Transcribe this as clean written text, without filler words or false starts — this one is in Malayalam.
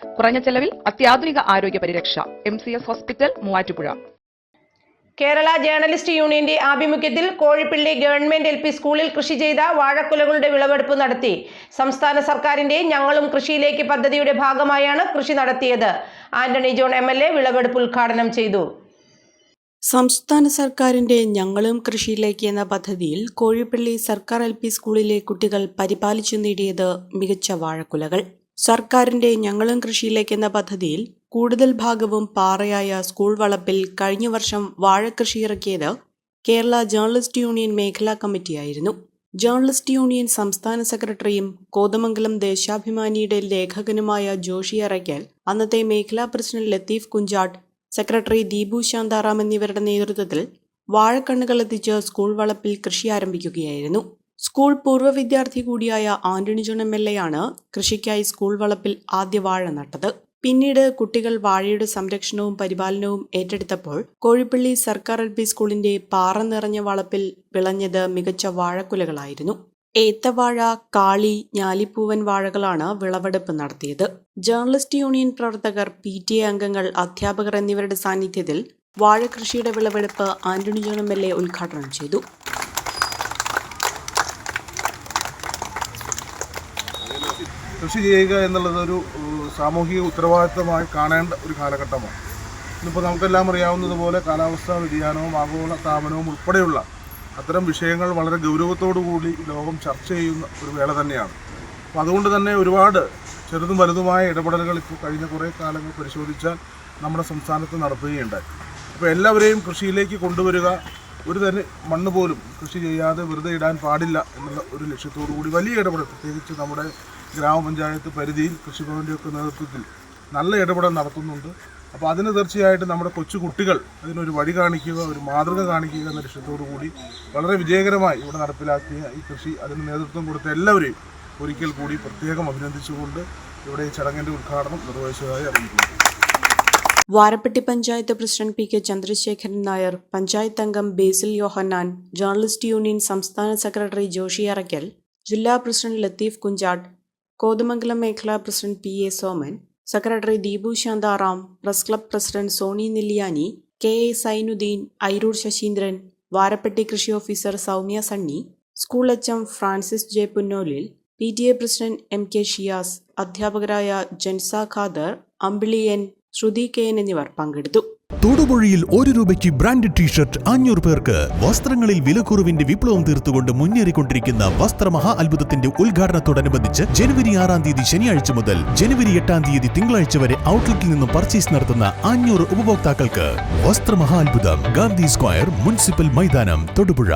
കുറഞ്ഞ ചെലവിൽ അത്യാധുനിക ആരോഗ്യ പരിരക്ഷ. MCS hospital, Muvattupuzha. Kerala journalist യൂണിയന്റെ ആഭിമുഖ്യത്തിൽ കോഴിപ്പള്ളി ഗവൺമെന്റ് LP സ്കൂളിൽ കൃഷി ചെയ്ത വാഴക്കുലകളുടെ വിളവെടുപ്പ് നടത്തി. സംസ്ഥാന സർക്കാരിന്റെ ഞങ്ങളും കൃഷിയിലേക്ക് പദ്ധതിയുടെ ഭാഗമായാണ് കൃഷി നടത്തിയത്. ആന്റണി ജോൺ MLA വിളവെടുപ്പ് ഉദ്ഘാടനം ചെയ്തു. സംസ്ഥാന സർക്കാരിന്റെ ഞങ്ങളും കൃഷിയിലേക്ക് എന്ന പദ്ധതിയിൽ കോഴിപ്പള്ളി സർക്കാർ LP സ്കൂളിലെ കുട്ടികൾ പരിപാലിച്ചു നേടിയത് മികച്ച വാഴക്കുലകൾ. സർക്കാരിന്റെ ഞങ്ങളും കൃഷിയിലേക്ക് എന്ന പദ്ധതിയിൽ കൂടുതൽ ഭാഗവും പാറയായ സ്കൂൾ വളപ്പിൽ കഴിഞ്ഞ വർഷം വാഴക്കൃഷി ഇറക്കിയത് കേരള ജേർണലിസ്റ്റ് യൂണിയൻ മേഖലാ കമ്മിറ്റിയായിരുന്നു. ജേർണലിസ്റ്റ് യൂണിയൻ സംസ്ഥാന സെക്രട്ടറിയും കോതമംഗലം ദേശാഭിമാനിയുടെ ലേഖകനുമായ ജോഷി അറയ്ക്കൽ, അന്നത്തെ മേഖലാ പ്രസിഡന്റ് ലത്തീഫ് കുഞ്ചാട്ട്, സെക്രട്ടറി ദീപു ശാന്താറാം എന്നിവരുടെ നേതൃത്വത്തിൽ വാഴക്കണ്ണുകൾ എത്തിച്ച് സ്കൂൾ വളപ്പിൽ കൃഷി ആരംഭിക്കുകയായിരുന്നു. സ്കൂൾ പൂർവ്വ വിദ്യാർത്ഥി കൂടിയായ ആന്റണി ജോൺ MLA ആണ് കൃഷിക്കായി സ്കൂൾ വളപ്പിൽ ആദ്യ വാഴ നട്ടത്. പിന്നീട് കുട്ടികൾ വാഴയുടെ സംരക്ഷണവും പരിപാലനവും ഏറ്റെടുത്തപ്പോൾ കോഴിപ്പള്ളി സർക്കാർ LP സ്കൂളിന്റെ പാറ നിറഞ്ഞ വളപ്പിൽ വിളഞ്ഞത് മികച്ച വാഴക്കുലകളായിരുന്നു. ഏത്തവാഴ, കാളി, ഞാലിപ്പൂവൻ വാഴകളാണ് വിളവെടുപ്പ് നടത്തിയത്. ജേർണലിസ്റ്റ് യൂണിയൻ പ്രവർത്തകർ, PTA അംഗങ്ങൾ, അധ്യാപകർ എന്നിവരുടെ സാന്നിധ്യത്തിൽ വാഴകൃഷിയുടെ വിളവെടുപ്പ് ആന്റണി ജോൺ MLA ഉദ്ഘാടനം ചെയ്തു. കൃഷി ചെയ്യുക എന്നുള്ളത് ഒരു സാമൂഹിക ഉത്തരവാദിത്തമായി കാണേണ്ട ഒരു കാലഘട്ടമാണ്. ഇന്നിപ്പോൾ നമുക്കെല്ലാം അറിയാവുന്നതുപോലെ കാലാവസ്ഥാ വ്യതിയാനവും ആഗോള താപനവും ഉൾപ്പെടെയുള്ള അത്തരം വിഷയങ്ങൾ വളരെ ഗൗരവത്തോടു കൂടി ലോകം ചർച്ച ചെയ്യുന്ന ഒരു വേള തന്നെയാണ്. അപ്പോൾ അതുകൊണ്ട് തന്നെ ഒരുപാട് ചെറുതും വലുതുമായ ഇടപെടലുകൾ ഇപ്പോൾ കഴിഞ്ഞ കുറേ കാലങ്ങൾ പരിശോധിച്ചാൽ നമ്മുടെ സംസ്ഥാനത്ത് നടത്തുകയുണ്ടായി. അപ്പോൾ എല്ലാവരെയും കൃഷിയിലേക്ക് കൊണ്ടുവരിക, ഒരു തന്നെ മണ്ണ് പോലും കൃഷി ചെയ്യാതെ വെറുതെ ഇടാൻ പാടില്ല എന്നുള്ള ഒരു ലക്ഷ്യത്തോടു കൂടി വലിയ ഇടപെടൽ, പ്രത്യേകിച്ച് നമ്മുടെ ഗ്രാമപഞ്ചായത്ത് പരിധിയിൽ കൃഷിഭവൻ്റെയൊക്കെ നേതൃത്വത്തിൽ നല്ല ഇടപെടൽ നടത്തുന്നുണ്ട്. അപ്പോൾ അതിന് തീർച്ചയായിട്ടും നമ്മുടെ കൊച്ചു കുട്ടികൾ അതിനൊരു വഴി കാണിക്കുക, ഒരു മാതൃക കാണിക്കുക എന്ന ലക്ഷ്യത്തോടു കൂടി വളരെ വിജയകരമായി ഇവിടെ നടപ്പിലാക്കിയ ഈ കൃഷി, അതിന് നേതൃത്വം കൊടുത്ത എല്ലാവരെയും ഒരിക്കൽ കൂടി പ്രത്യേകം അഭിനന്ദിച്ചുകൊണ്ട് ഇവിടെ ഈ ചടങ്ങിൻ്റെ ഉദ്ഘാടനം നിർവഹിച്ചതായി അറിയിക്കുന്നു. വാരപ്പെട്ടി പഞ്ചായത്ത് പ്രസിഡന്റ് PK ചന്ദ്രശേഖരൻ നായർ, പഞ്ചായത്ത് അംഗം ബേസിൽ യോഹന്നാൻ, ജേർണലിസ്റ്റ് യൂണിയൻ സംസ്ഥാന സെക്രട്ടറി ജോഷി അറയ്ക്കൽ, ജില്ലാ പ്രസിഡന്റ് ലത്തീഫ് കുഞ്ചാട്ട്, കോതമംഗലം മേഖലാ president PA Soman, secretary Deepu Shantaram, press club president Sony Nelliyani, KA Sainuddeen, Airoor Sasheendran, Varappetty കൃഷി officer Soumya Sunny, school HM Francis J Punnolil, PTA president MK Shiyas, അധ്യാപകരായ ജൻസ ഖാദർ, അമ്പിളി N, ശ്രുതി KN എന്നിവർ പങ്കെടുത്തു. തൊടുപുഴയിൽ 1 രൂപയ്ക്ക് ബ്രാൻഡ് ടീഷർട്ട് 500 പേർക്ക്. വസ്ത്രങ്ങളിൽ വിലക്കുറവിന്റെ വിപ്ലവം തീർത്തുകൊണ്ട് മുന്നേറിക്കൊണ്ടിരിക്കുന്ന വസ്ത്രമഹാ അത്ഭുതത്തിന്റെ ഉദ്ഘാടനത്തോടനുബന്ധിച്ച് ജനുവരി 6-ാം തീയതി ശനിയാഴ്ച മുതൽ ജനുവരി 8-ാം തീയതി തിങ്കളാഴ്ച വരെ ഔട്ട്ലെറ്റിൽ നിന്നും പർച്ചേസ് നടത്തുന്ന 500 ഉപഭോക്താക്കൾക്ക് വസ്ത്രമഹാ അത്ഭുതം, ഗാന്ധി സ്ക്വയർ, മുനിസിപ്പൽ മൈതാനം, തൊടുപുഴ.